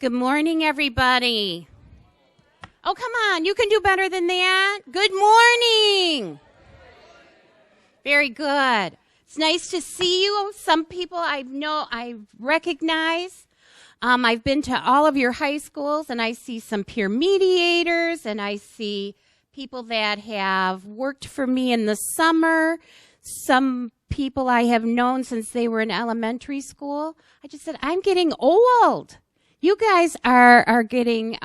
Good morning, everybody. Oh, come on. You can do better than that. Good morning. Very good. It's nice to see you. Some people I recognize. I've been to all of your high schools, and I see some peer mediators, and I see people that have worked for me in the summer. Some people I have known since they were in elementary school. I just said, I'm getting old. You guys are getting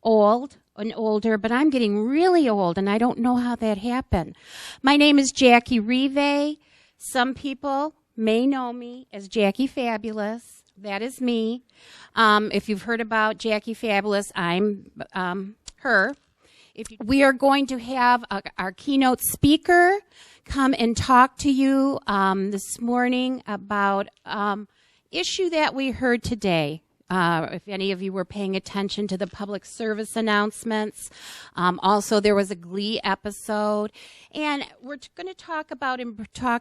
old and older, but I'm getting really old, and I don't know how that happened. My name is Jackie Rive. Some people may know me as Jackie Fabulous. That is me. If you've heard about Jackie Fabulous, I'm her. We are going to have our keynote speaker come and talk to you this morning about issue that we heard today. If any of you were paying attention to the public service announcements. Also, there was a Glee episode. And we're going to talk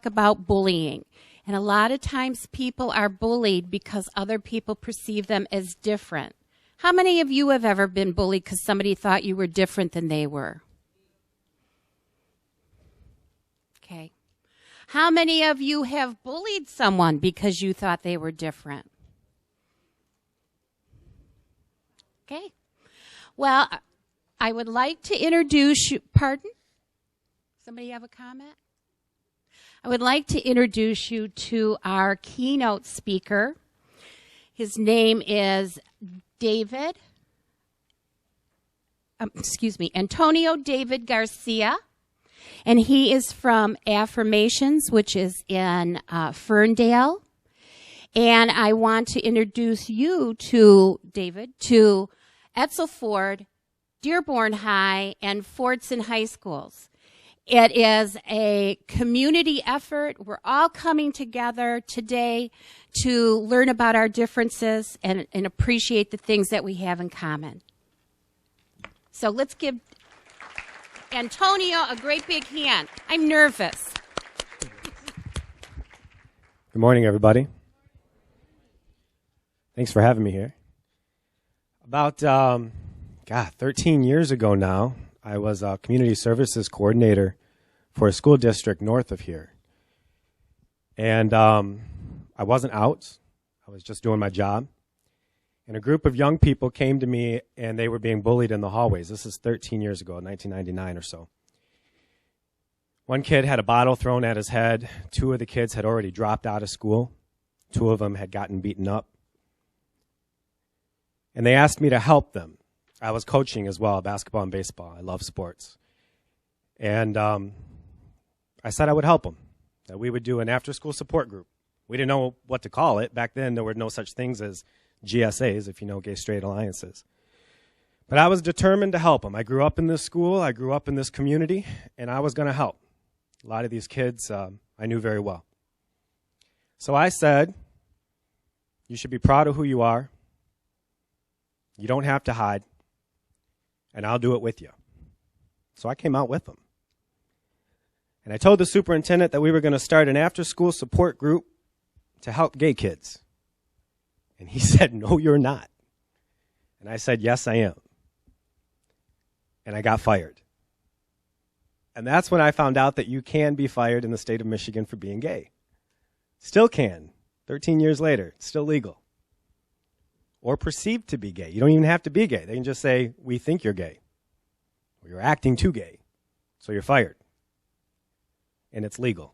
about bullying. And a lot of times people are bullied because other people perceive them as different. How many of you have ever been bullied because somebody thought you were different than they were? Okay. How many of you have bullied someone because you thought they were different? Okay. Well, I would like to introduce you. Pardon? Somebody have a comment? I would like to introduce you to our keynote speaker. His name is Antonio David Garcia. And he is from Affirmations, which is in Ferndale. And I want to introduce you to David, to Etzel Ford, Dearborn High, and Fordson High Schools. It is a community effort. We're all coming together today to learn about our differences and appreciate the things that we have in common. So let's give Antonio a great big hand. I'm nervous. Good morning, everybody. Thanks for having me here. About, 13 years ago now, I was a community services coordinator for a school district north of here. And I wasn't out. I was just doing my job. And a group of young people came to me, and they were being bullied in the hallways. This is 13 years ago, 1999 or so. One kid had a bottle thrown at his head. Two of the kids had already dropped out of school. Two of them had gotten beaten up. And they asked me to help them. I was coaching as well, basketball and baseball. I love sports. And I said I would help them, that we would do an after-school support group. We didn't know what to call it. Back then, there were no such things as GSAs, if you know, Gay Straight Alliances. But I was determined to help them. I grew up in this school. I grew up in this community, and I was going to help. A lot of these kids I knew very well. So I said, you should be proud of who you are. You don't have to hide, and I'll do it with you. So I came out with them. And I told the superintendent that we were going to start an after-school support group to help gay kids. And he said, no, you're not. And I said, yes, I am. And I got fired. And that's when I found out that you can be fired in the state of Michigan for being gay. Still can. 13 years later, it's still legal. Or perceived to be gay. You don't even have to be gay. They can just say, we think you're gay. Or you're acting too gay. So you're fired. And it's legal.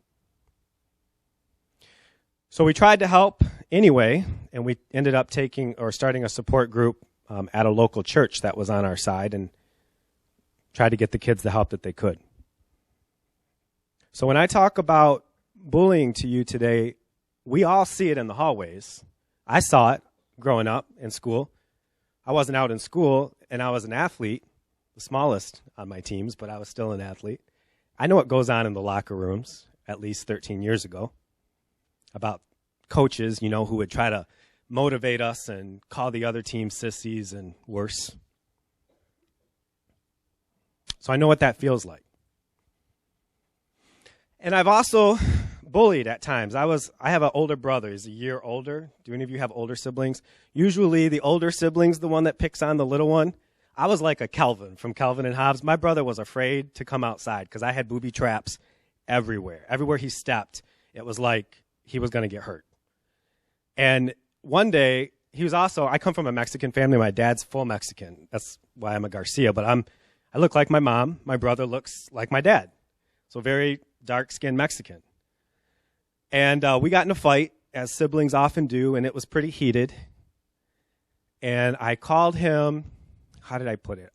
So we tried to help anyway, and we ended up starting a support group at a local church that was on our side and tried to get the kids the help that they could. So when I talk about bullying to you today, we all see it in the hallways. I saw it growing up in school. I wasn't out in school, and I was an athlete, the smallest on my teams, but I was still an athlete. I know what goes on in the locker rooms, at least 13 years ago, about coaches, who would try to motivate us and call the other team sissies and worse. So I know what that feels like. And I've also bullied at times. I have an older brother. He's a year older. Do any of you have older siblings? Usually the older sibling's the one that picks on the little one. I was like a Calvin from Calvin and Hobbes. My brother was afraid to come outside because I had booby traps everywhere. Everywhere he stepped, it was like he was going to get hurt. And one day, I come from a Mexican family. My dad's full Mexican. That's why I'm a Garcia. But I look like my mom. My brother looks like my dad. So very dark-skinned Mexican. And we got in a fight, as siblings often do, and it was pretty heated. And I called him, how did I put it?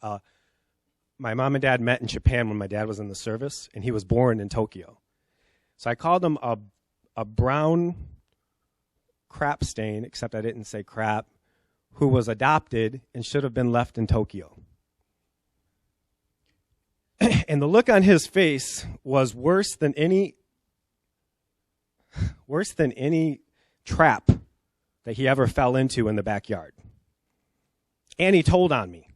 My mom and dad met in Japan when my dad was in the service, and he was born in Tokyo. So I called him a brown crap stain, except I didn't say crap, who was adopted and should have been left in Tokyo. And the look on his face was worse than any trap that he ever fell into in the backyard. And he told on me.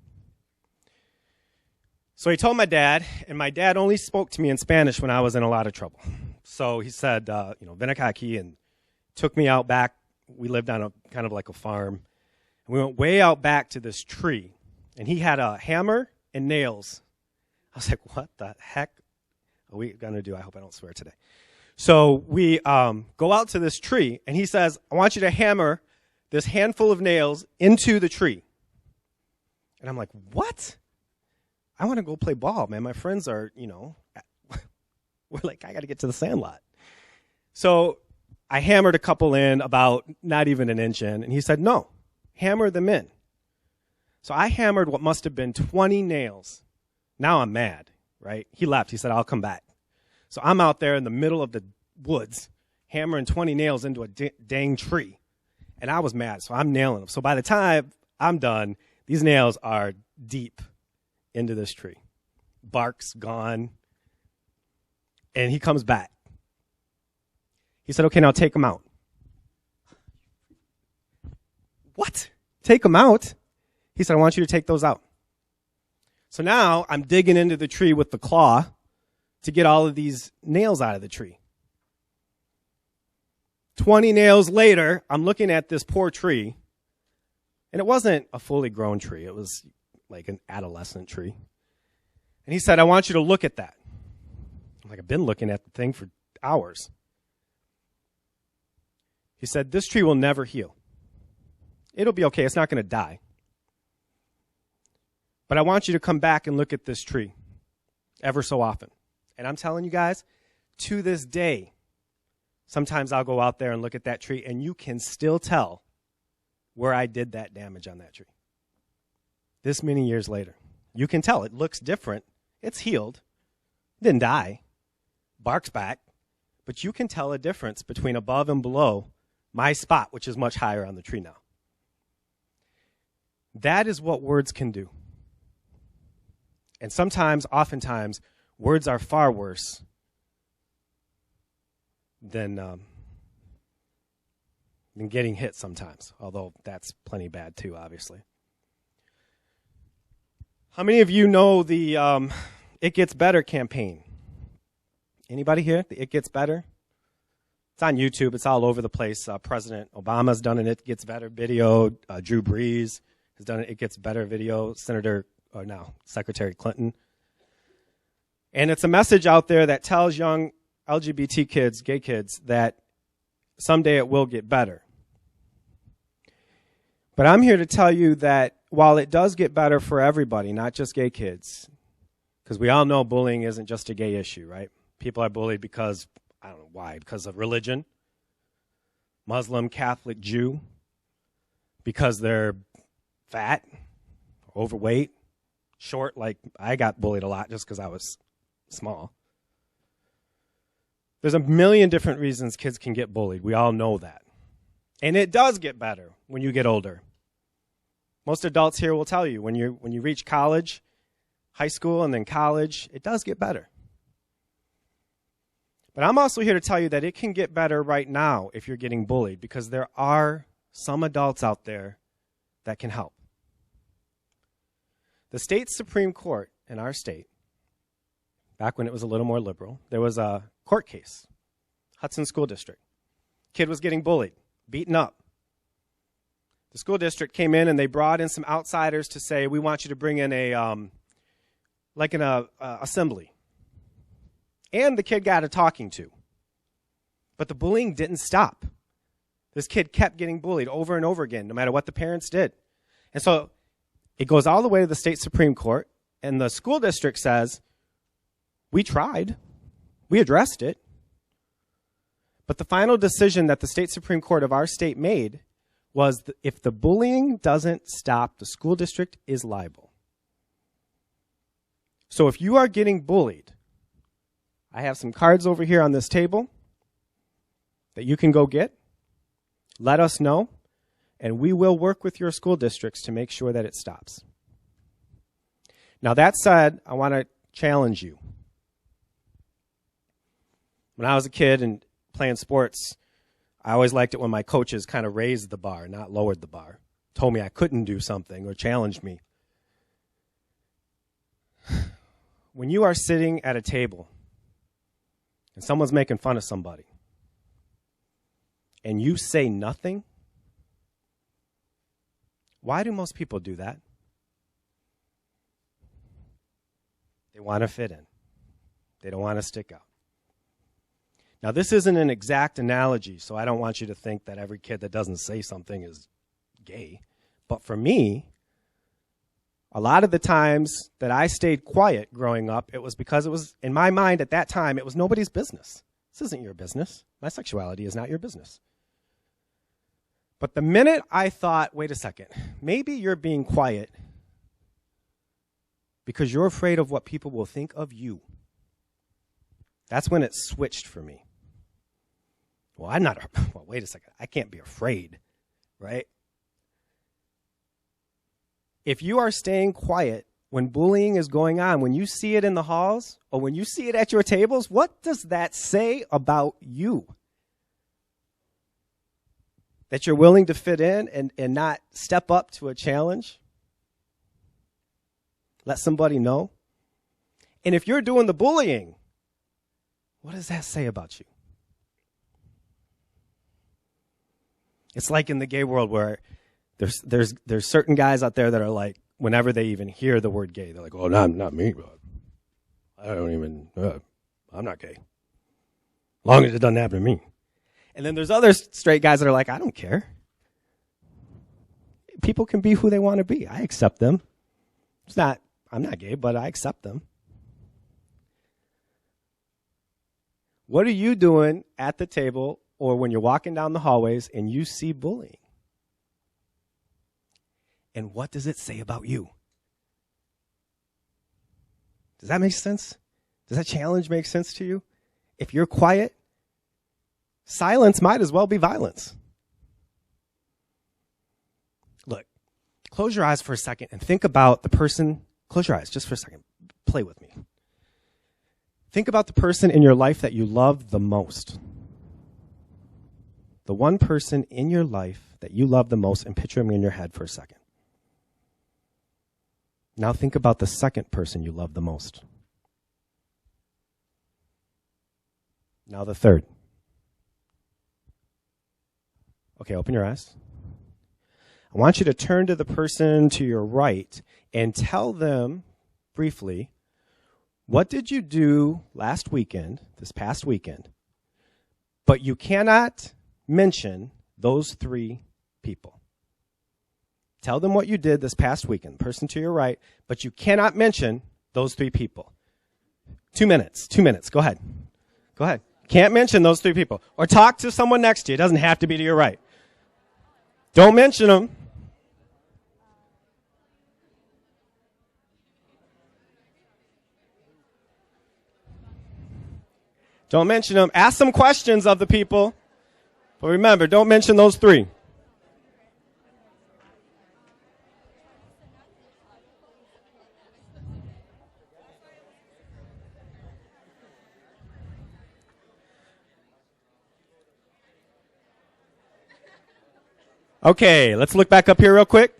So he told my dad, and my dad only spoke to me in Spanish when I was in a lot of trouble. So he said, ven acá aquí, and took me out back. We lived on a kind of like a farm. And we went way out back to this tree, and he had a hammer and nails. I was like, what the heck are we going to do? I hope I don't swear today. So we go out to this tree, and he says, I want you to hammer this handful of nails into the tree. And I'm like, what? I want to go play ball, man. My friends are, we're like, I got to get to the sandlot. So I hammered a couple in about not even an inch in, and he said, no, hammer them in. So I hammered what must have been 20 nails. Now I'm mad, right? He left. He said, I'll come back. So I'm out there in the middle of the woods hammering 20 nails into a dang tree. And I was mad, so I'm nailing them. So by the time I'm done, these nails are deep into this tree. Bark's gone. And he comes back. He said, okay, now take them out. What? Take them out? He said, I want you to take those out. So now I'm digging into the tree with the claw to get all of these nails out of the tree. 20 nails later, I'm looking at this poor tree, and it wasn't a fully grown tree. It was like an adolescent tree. And he said, I want you to look at that. I'm like, I've been looking at the thing for hours. He said, this tree will never heal. It'll be okay. It's not going to die. But I want you to come back and look at this tree ever so often. And I'm telling you guys, to this day, sometimes I'll go out there and look at that tree, and you can still tell where I did that damage on that tree. This many years later. You can tell. It looks different. It's healed. Didn't die. Bark's back. But you can tell a difference between above and below my spot, which is much higher on the tree now. That is what words can do. And sometimes, oftentimes, words are far worse than getting hit sometimes, although that's plenty bad too, obviously. How many of you know the It Gets Better campaign? Anybody here? The It Gets Better? It's on YouTube. It's all over the place. President Obama's done an It Gets Better video. Drew Brees has done an It Gets Better video. Secretary Clinton. And it's a message out there that tells young LGBT kids, gay kids, that someday it will get better. But I'm here to tell you that while it does get better for everybody, not just gay kids, because we all know bullying isn't just a gay issue, right? People are bullied because, I don't know why, because of religion, Muslim, Catholic, Jew, because they're fat, overweight, short. Like I got bullied a lot just because I was small. There's a million different reasons kids can get bullied. We all know that. And it does get better when you get older. Most adults here will tell you when you reach college, high school, and then college, it does get better. But I'm also here to tell you that it can get better right now if you're getting bullied, because there are some adults out there that can help. The state Supreme Court in our state, back when it was a little more liberal, there was a court case, Hudson School District. Kid was getting bullied, beaten up. The school district came in and they brought in some outsiders to say, we want you to bring in an assembly. And the kid got a talking to. But the bullying didn't stop. This kid kept getting bullied over and over again, no matter what the parents did. And so it goes all the way to the state Supreme Court, and the school district says, we tried. We addressed it. But the final decision that the state Supreme Court of our state made was if the bullying doesn't stop, the school district is liable. So if you are getting bullied, I have some cards over here on this table that you can go get. Let us know, and we will work with your school districts to make sure that it stops. Now, that said, I want to challenge you. When I was a kid and playing sports, I always liked it when my coaches kind of raised the bar, not lowered the bar, told me I couldn't do something or challenged me. When you are sitting at a table and someone's making fun of somebody and you say nothing, why do most people do that? They want to fit in. They don't want to stick out. Now, this isn't an exact analogy, so I don't want you to think that every kid that doesn't say something is gay. But for me, a lot of the times that I stayed quiet growing up, it was because it was, in my mind at that time, it was nobody's business. This isn't your business. My sexuality is not your business. But the minute I thought, wait a second, maybe you're being quiet because you're afraid of what people will think of you, that's when it switched for me. Well, wait a second. I can't be afraid, right? If you are staying quiet when bullying is going on, when you see it in the halls or when you see it at your tables, what does that say about you? That you're willing to fit in and not step up to a challenge? Let somebody know? And if you're doing the bullying, what does that say about you? It's like in the gay world where there's certain guys out there that are like, whenever they even hear the word gay, they're like, oh, not me, bro. I'm not gay. As long as it doesn't happen to me. And then there's other straight guys that are like, I don't care. People can be who they want to be. I accept them. I'm not gay, but I accept them. What are you doing at the table or when you're walking down the hallways and you see bullying? And what does it say about you? Does that make sense? Does that challenge make sense to you? If you're quiet, silence might as well be violence. Look, close your eyes for a second and think about the person. Close your eyes just for a second. Play with me. Think about the person in your life that you love the most. The one person in your life that you love the most, and picture him in your head for a second. Now think about the second person you love the most. Now the third. Okay, open your eyes. I want you to turn to the person to your right and tell them briefly, what did you do last weekend, this past weekend, but you cannot mention those three people. Tell them what you did this past weekend, the person to your right, but you cannot mention those three people. 2 minutes, go ahead. Can't mention those three people. Or talk to someone next to you. It doesn't have to be to your right. Don't mention them. Don't mention them. Ask some questions of the people. But remember, don't mention those three. Okay, let's look back up here real quick.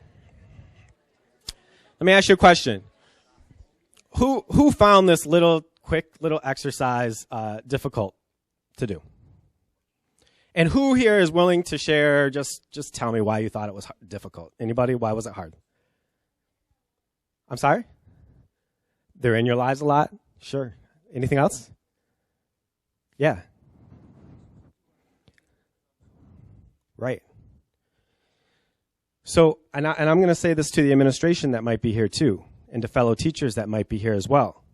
Let me ask you a question. Who found this quick little exercise difficult to do? And who here is willing to share, just tell me why you thought it was difficult? Anybody? Why was it hard? I'm sorry? They're in your lives a lot? Sure. Anything else? Yeah. Right. So, and I'm going to say this to the administration that might be here too, and to fellow teachers that might be here as well.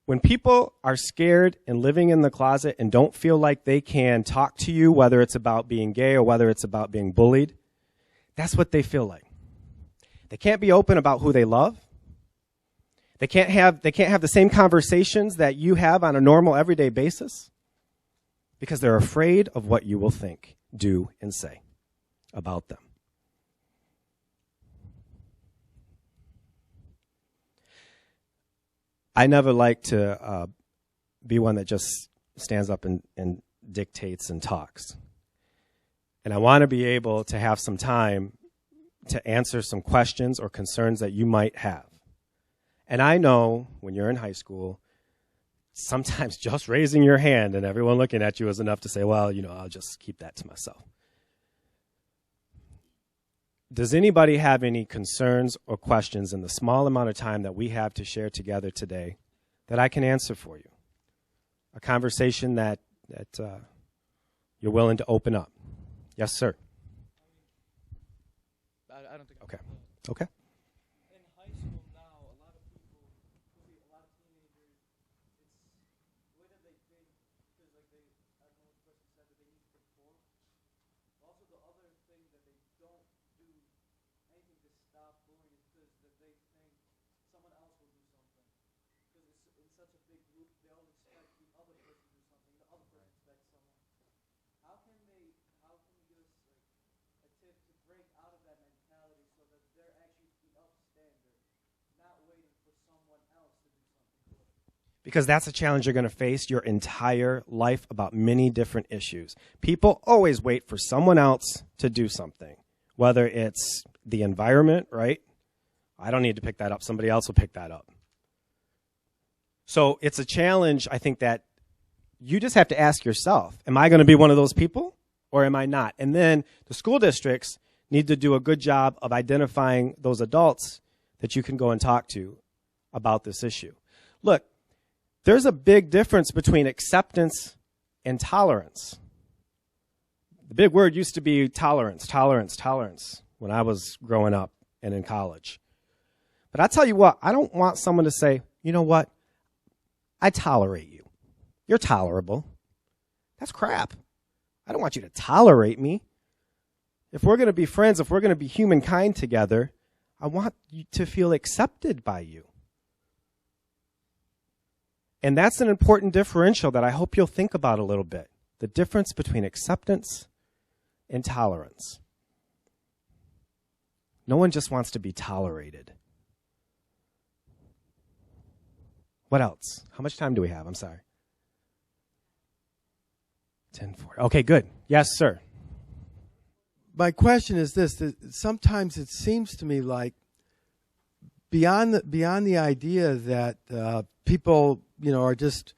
When people are scared and living in the closet and don't feel like they can talk to you, whether it's about being gay or whether it's about being bullied, that's what they feel like. They can't be open about who they love. They can't have the same conversations that you have on a normal everyday basis because they're afraid of what you will think, do, and say about them. I never like to be one that just stands up and dictates and talks. And I want to be able to have some time to answer some questions or concerns that you might have. And I know when you're in high school, sometimes just raising your hand and everyone looking at you is enough to say, well, I'll just keep that to myself. Does anybody have any concerns or questions in the small amount of time that we have to share together today that I can answer for you? A conversation that you're willing to open up. Yes, sir. I don't think. Okay. Okay. In high school now, a lot of people, a lot of teenagers, it's the way that they think because, like I don't know what the person said, that they need to conform. Also, the other thing that they don't do anything to stop bullying is because that they think someone else will do something. Because it's in such a big group, they all expect the other person to do something. The other person expects someone. How can we give us a tip to break out of that mentality so that they're actually the upstander, not waiting for someone else to do something for them? Because that's a challenge you're going to face your entire life about many different issues. People always wait for someone else to do something, whether it's the environment, right? I don't need to pick that up. Somebody else will pick that up. So it's a challenge, I think, that you just have to ask yourself, am I going to be one of those people or am I not? And then the school districts need to do a good job of identifying those adults that you can go and talk to about this issue. Look, there's a big difference between acceptance and tolerance. The big word used to be tolerance when I was growing up and in college. But I tell you what, I don't want someone to say, you know what, I tolerate you. You're tolerable. That's crap. I don't want you to tolerate me. If we're going to be friends, if we're going to be humankind together, I want you to feel accepted by you. And that's an important differential that I hope you'll think about a little bit. The difference between acceptance and tolerance. No one just wants to be tolerated. What else? How much time do we have? I'm sorry. 10:40. Okay, good. Yes, sir. My question is this: that sometimes it seems to me like beyond the idea that people, are just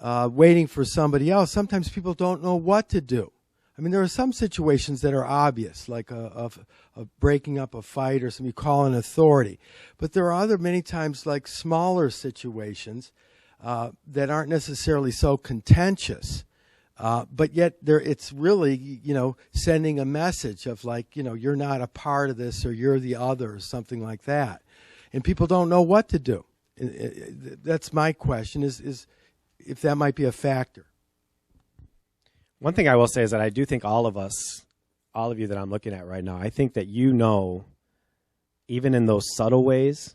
waiting for somebody else. Sometimes people don't know what to do. I mean, there are some situations that are obvious, like of breaking up a fight or something, you call an authority. But there are many times, like smaller situations that aren't necessarily so contentious. But yet it's really, sending a message of like, you're not a part of this or you're the other or something like that. And people don't know what to do. That's my question is if that might be a factor. One thing I will say is that I do think all of you that I'm looking at right now, I think that even in those subtle ways,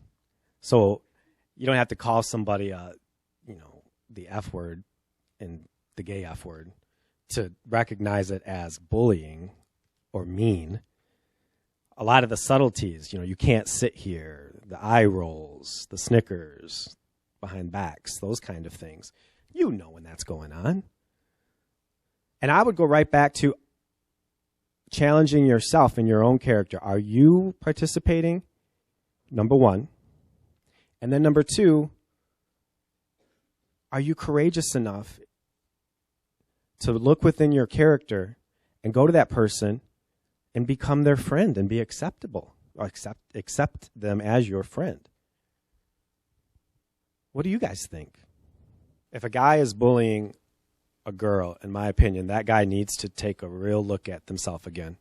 so you don't have to call somebody, the F word and the gay F word to recognize it as bullying or mean. A lot of the subtleties, you can't sit here, the eye rolls, the snickers behind backs, those kind of things. You know when that's going on. And I would go right back to challenging yourself in your own character. Are you participating? Number one. And then number two, are you courageous enough to look within your character and go to that person and become their friend and be acceptable, or accept them as your friend. What do you guys think? If a guy is bullying a girl, in my opinion, that guy needs to take a real look at themselves again.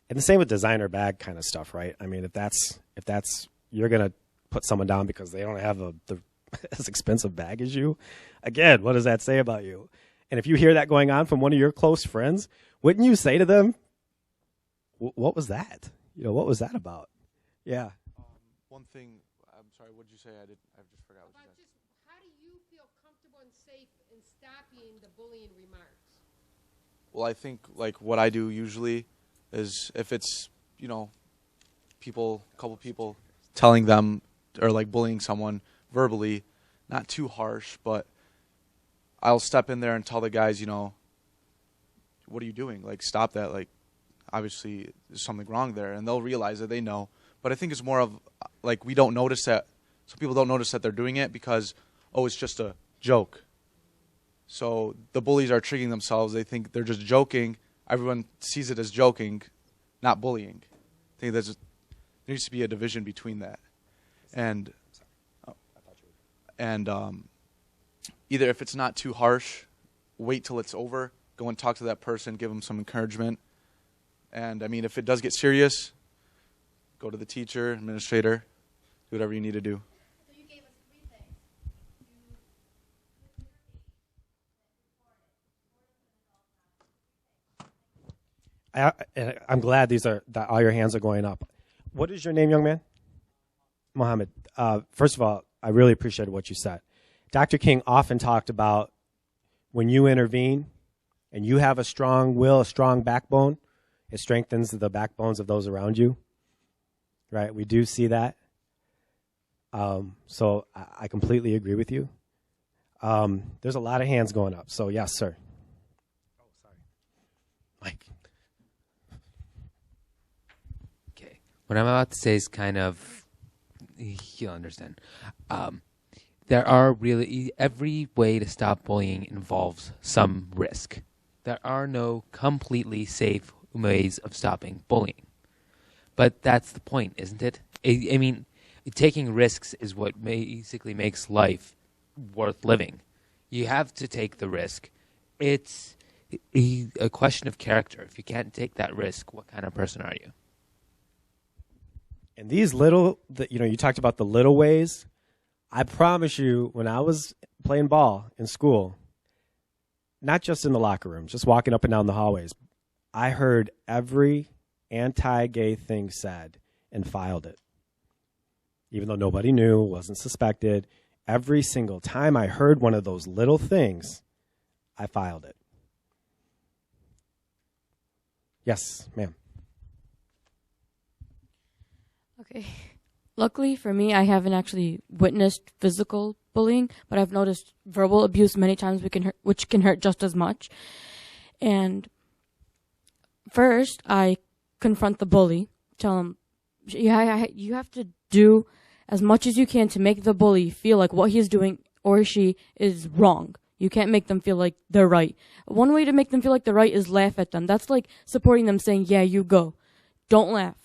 And the same with designer bag kind of stuff, right? I mean, if that's you're gonna put someone down because they don't have the as expensive bag as you, again, what does that say about you? And if you hear that going on from one of your close friends, wouldn't you say to them, "What was that? What was that about?" Yeah. One thing, I'm sorry, what did you say? I just forgot what you said. How do you feel comfortable and safe in stopping the bullying remarks? Well, I think like what I do usually is if it's, couple people telling them or like bullying someone verbally, not too harsh, but I'll step in there and tell the guys, what are you doing? Like, stop that. Like, obviously there's something wrong there, and they'll realize that they know. But I think it's more of like we don't notice that. Some people don't notice that they're doing it because, it's just a joke. So the bullies are tricking themselves. They think they're just joking. Everyone sees it as joking, not bullying. I think there needs to be a division between that. And either if it's not too harsh, wait till it's over, go and talk to that person, give them some encouragement. And, I mean, if it does get serious, go to the teacher, administrator, do whatever you need to do. So you gave us 3 things. I'm glad that all your hands are going up. What is your name, young man? Mohammed. First of all, I really appreciated what you said. Dr. King often talked about when you intervene and you have a strong will, a strong backbone, it strengthens the backbones of those around you. Right? We do see that. So I completely agree with you. There's a lot of hands going up. So, yes, sir. Oh, sorry. Mike. Okay. What I'm about to say is kind of, you'll understand. There are really, every way to stop bullying involves some risk. There are no completely safe ways of stopping bullying. But that's the point, isn't it? I mean, taking risks is what basically makes life worth living. You have to take the risk. It's a question of character. If you can't take that risk, what kind of person are you? And these you talked about the little ways. I promise you, when I was playing ball in school, not just in the locker room, just walking up and down the hallways, I heard every anti-gay thing said and filed it. Even though nobody knew, wasn't suspected, every single time I heard one of those little things, I filed it. Yes, ma'am. Okay. Luckily for me, I haven't actually witnessed physical bullying, but I've noticed verbal abuse many times, which can hurt just as much. And first, I confront the bully, tell him, you have to do as much as you can to make the bully feel like what he's doing or she is wrong. You can't make them feel like they're right. One way to make them feel like they're right is laugh at them. That's like supporting them, saying, yeah, you go. Don't laugh.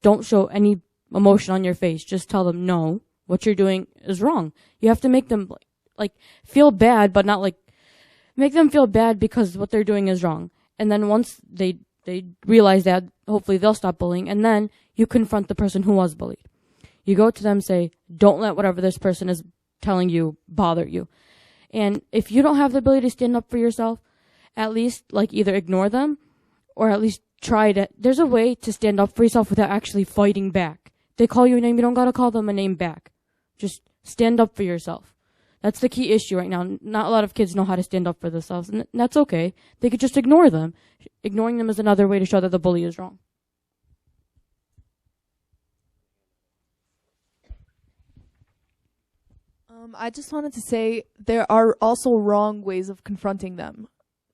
Don't show any emotion on your face. Just tell them, no, what you're doing is wrong. You have to make them like feel bad, but not like make them feel bad because what they're doing is wrong. And then once they realize that, hopefully they'll stop bullying. And then you confront the person who was bullied. You go to them, say, don't let whatever this person is telling you bother you. And if you don't have the ability to stand up for yourself, at least like either ignore them or at least try to. There's a way to stand up for yourself without actually fighting back. They call you a name, you don't gotta call them a name back. Just stand up for yourself. That's the key issue right now. Not a lot of kids know how to stand up for themselves, and that's okay. They could just ignore them. Ignoring them is another way to show that the bully is wrong. I just wanted to say there are also wrong ways of confronting them.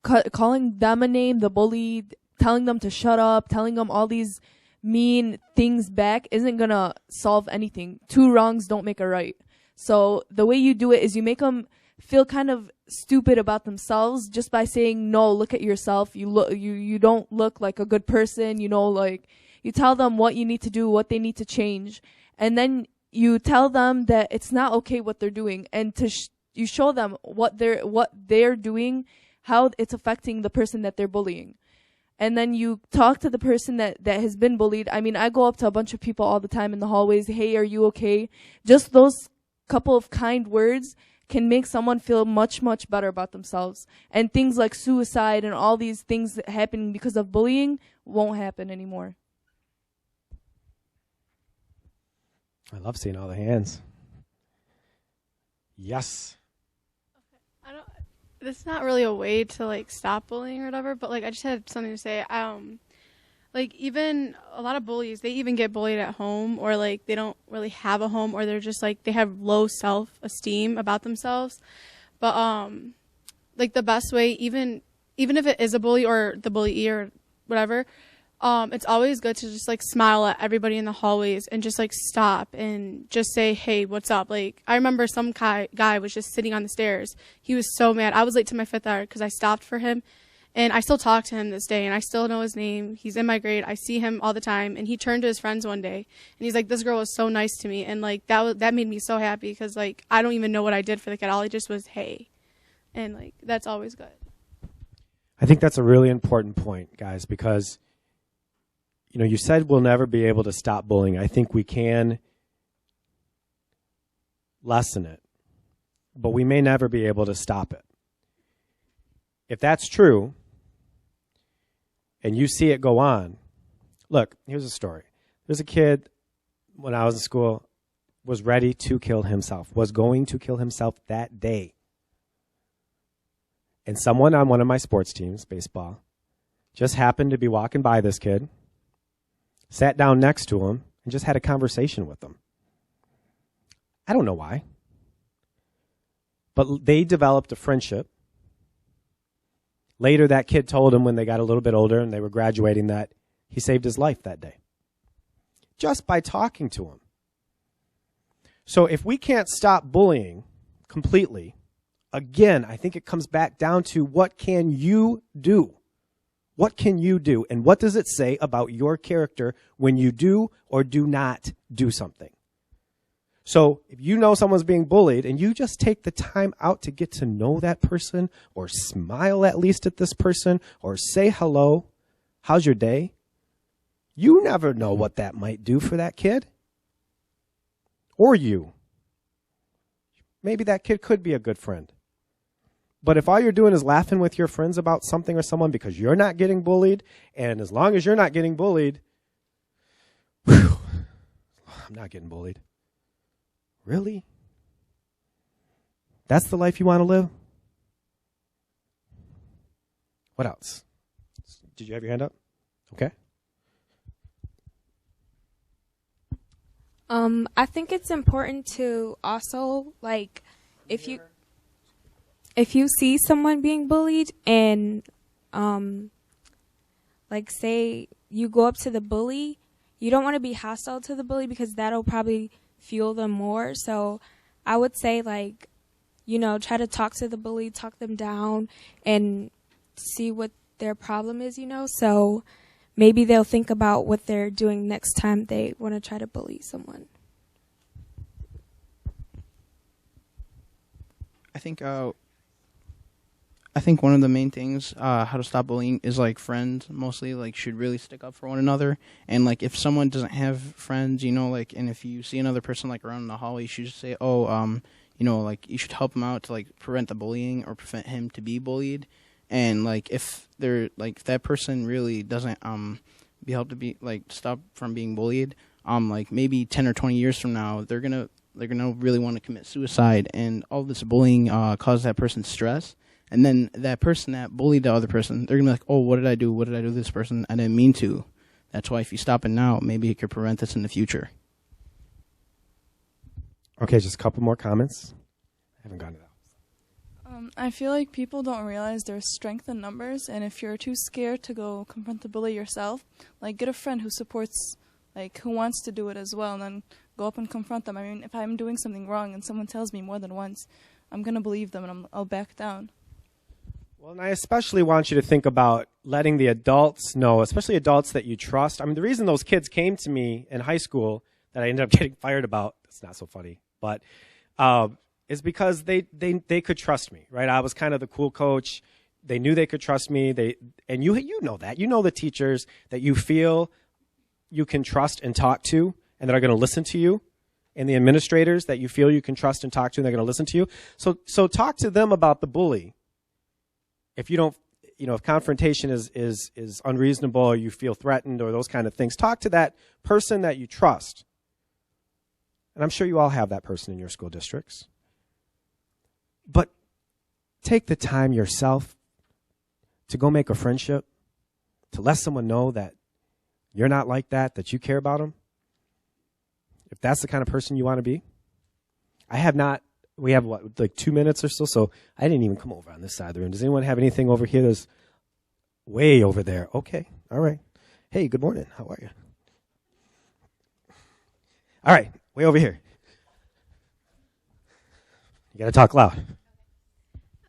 Calling them a name, the bully, telling them to shut up, telling them all these mean things back isn't gonna solve anything. 2 wrongs don't make a right. So the way you do it is you make them feel kind of stupid about themselves just by saying, no, look at yourself. You don't look like a good person. You know, like, you tell them what you need to do, what they need to change. And then you tell them that it's not okay what they're doing. And you show them what they're doing, how it's affecting the person that they're bullying. And then you talk to the person that has been bullied. I mean, I go up to a bunch of people all the time in the hallways. Hey, are you okay? Just those couple of kind words can make someone feel much, much better about themselves. And things like suicide and all these things that happen because of bullying won't happen anymore. I love seeing all the hands. Yes. This is not really a way to like stop bullying or whatever, but like I just had something to say. Like even a lot of bullies, they even get bullied at home, or like they don't really have a home, or they're just like they have low self-esteem about themselves. But like the best way, even if it is a bully or the bullyee or whatever, it's always good to just like smile at everybody in the hallways and just like stop and just say, hey, what's up? Like I remember some guy was just sitting on the stairs. He was so mad. I was late to my 5th hour because I stopped for him, and I still talk to him this day, and I still know his name. He's in my grade. I see him all the time, and he turned to his friends one day and he's like, this girl was so nice to me. And like that made me so happy because like I don't even know what I did for the kid. All I just was, hey. And like that's always good. I think that's a really important point, guys, because you know, you said we'll never be able to stop bullying. I think we can lessen it, but we may never be able to stop it. If that's true, and you see it go on, look, here's a story. There's a kid, when I was in school, was ready to kill himself, was going to kill himself that day. And someone on one of my sports teams, baseball, just happened to be walking by this kid, sat down next to him, and just had a conversation with him. I don't know why. But they developed a friendship. Later, that kid told him when they got a little bit older and they were graduating that he saved his life that day. Just by talking to him. So if we can't stop bullying completely, again, I think it comes back down to what can you do? What can you do? And what does it say about your character when you do or do not do something? So if you know someone's being bullied and you just take the time out to get to know that person or smile at least at this person or say hello, how's your day? You never know what that might do for that kid. Or you. Maybe that kid could be a good friend. But if all you're doing is laughing with your friends about something or someone because you're not getting bullied, and as long as you're not getting bullied, I'm not getting bullied. Really? That's the life you want to live? What else? Did you have your hand up? Okay. I think it's important to also, like, if you see someone being bullied and, like, say you go up to the bully, you don't want to be hostile to the bully because that'll probably fuel them more. So I would say, like, you know, try to talk to the bully, talk them down, and see what their problem is, you know. So maybe they'll think about what they're doing next time they want to try to bully someone. I think one of the main things how to stop bullying is, like, friends mostly, like, should really stick up for one another. And, like, if someone doesn't have friends, you know, like, and if you see another person, like, around in the hallway, you should just say, you know, like, you should help him out to, like, prevent the bullying or prevent him to be bullied. And, like, if that person really doesn't be helped to be, like, stop from being bullied, like, maybe 10 or 20 years from now, they're gonna really want to commit suicide, and all this bullying causes that person stress. And then that person that bullied the other person, they're going to be like, oh, what did I do? What did I do to this person? I didn't mean to. That's why if you stop it now, maybe it could prevent this in the future. Okay, just a couple more comments. I haven't gotten to that. I feel like people don't realize there's strength in numbers, and if you're too scared to go confront the bully yourself, like, get a friend who supports, like, who wants to do it as well, and then go up and confront them. I mean, if I'm doing something wrong and someone tells me more than once, I'm gonna believe them and I'll back down. Well, and I especially want you to think about letting the adults know, especially adults that you trust. I mean, the reason those kids came to me in high school that I ended up getting fired about, it's not so funny, but is because they could trust me, right? I was kind of the cool coach. They knew they could trust me. And you know that. You know the teachers that you feel you can trust and talk to and that are going to listen to you, and the administrators that you feel you can trust and talk to and they're going to listen to you. So talk to them about the bully. If you don't, if confrontation is unreasonable or you feel threatened or those kind of things, talk to that person that you trust. And I'm sure you all have that person in your school districts. But take the time yourself to go make a friendship, to let someone know that you're not like that you care about them. If that's the kind of person you want to be. We have like 2 minutes or so I didn't even come over on this side of the room. Does anyone have anything over here that's way over there? Okay, all right. Hey, good morning. How are you? All right, way over here. You got to talk loud.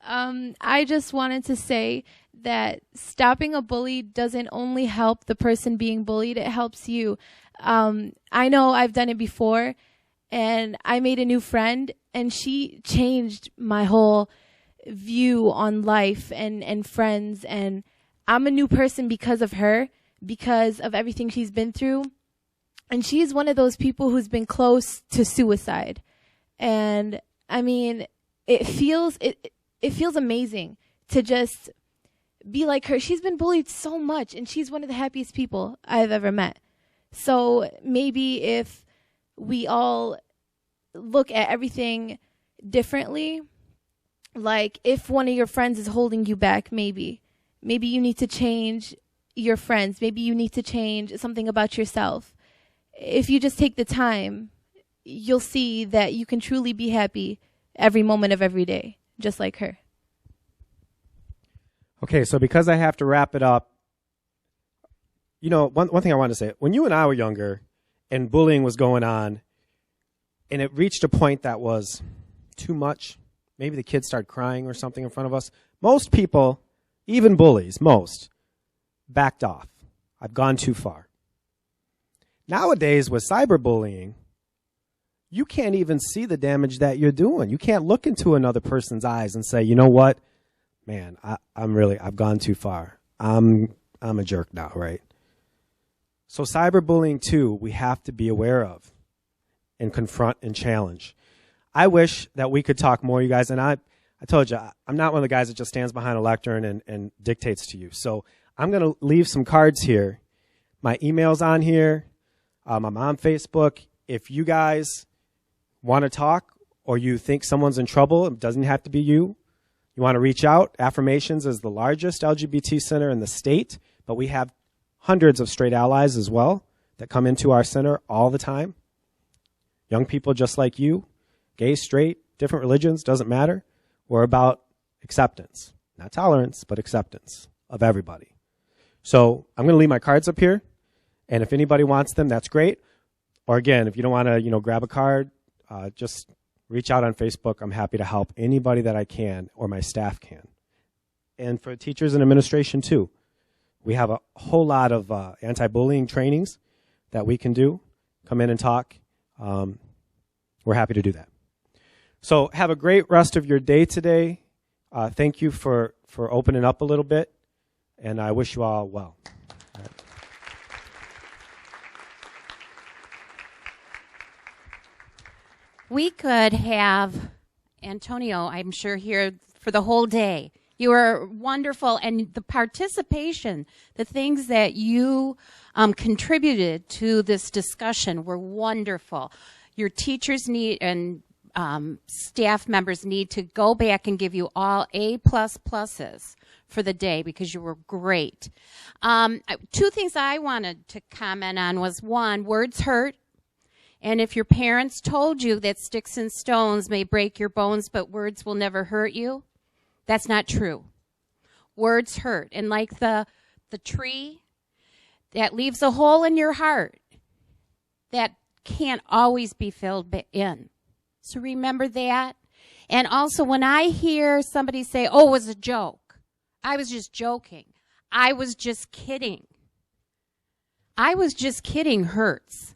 I just wanted to say that stopping a bully doesn't only help the person being bullied, it helps you. I know I've done it before, and I made a new friend, and she changed my whole view on life and friends, and I'm a new person because of her, because of everything she's been through. And she's one of those people who's been close to suicide. And I mean, it feels amazing to just be like her. She's been bullied so much, and she's one of the happiest people I've ever met. So maybe if we all look at everything differently, like if one of your friends is holding you back, maybe you need to change your friends. Maybe you need to change something about yourself. If you just take the time, you'll see that you can truly be happy every moment of every day, just like her. Okay, so because I have to wrap it up, one thing I wanted to say, when you and I were younger and bullying was going on and it reached a point that was too much, maybe the kids started crying or something in front of us, most people, even bullies, most, backed off. I've gone too far. Nowadays, with cyberbullying, you can't even see the damage that you're doing. You can't look into another person's eyes and say, you know what, man, I've gone too far. I'm a jerk now, right? So cyberbullying, too, we have to be aware of and confront and challenge. I wish that we could talk more, you guys, and I told you, I'm not one of the guys that just stands behind a lectern and dictates to you. So I'm going to leave some cards here. My email's on here. I'm on Facebook. If you guys want to talk or you think someone's in trouble, it doesn't have to be you. You want to reach out. Affirmations is the largest LGBT center in the state, but we have hundreds of straight allies as well that come into our center all the time. Young people just like you, gay, straight, different religions, doesn't matter. We're about acceptance, not tolerance, but acceptance of everybody. So I'm going to leave my cards up here. And if anybody wants them, that's great. Or again, if you don't want to, grab a card, just reach out on Facebook. I'm happy to help anybody that I can or my staff can. And for teachers and administration too, we have a whole lot of anti-bullying trainings that we can do. Come in and talk. We're happy to do that. So have a great rest of your day today. Thank you for opening up a little bit, and I wish you all well. All right. We could have Antonio, I'm sure, here for the whole day. You were wonderful, and the participation, the things that you contributed to this discussion were wonderful. Your teachers need and staff members need to go back and give you all A++s for the day because you were great. Two things I wanted to comment on was, one, words hurt. And if your parents told you that sticks and stones may break your bones, but words will never hurt you, that's not true. Words hurt. And like the tree that leaves a hole in your heart that can't always be filled in. So remember that. And also when I hear somebody say, oh, it was a joke. I was just joking. I was just kidding. I was just kidding hurts.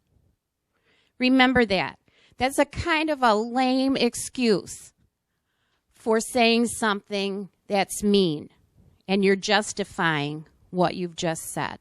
Remember that. That's a kind of a lame excuse for saying something that's mean, and you're justifying what you've just said.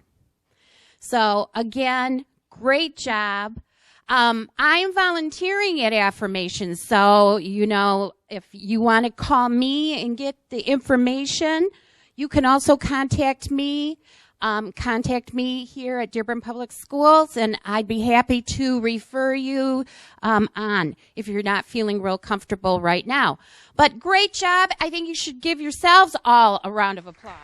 So again, great job. I'm volunteering at Affirmations, so, if you want to call me and get the information, you can also contact me. Contact me here at Dearborn Public Schools, and I'd be happy to refer you on if you're not feeling real comfortable right now. But great job. I think you should give yourselves all a round of applause.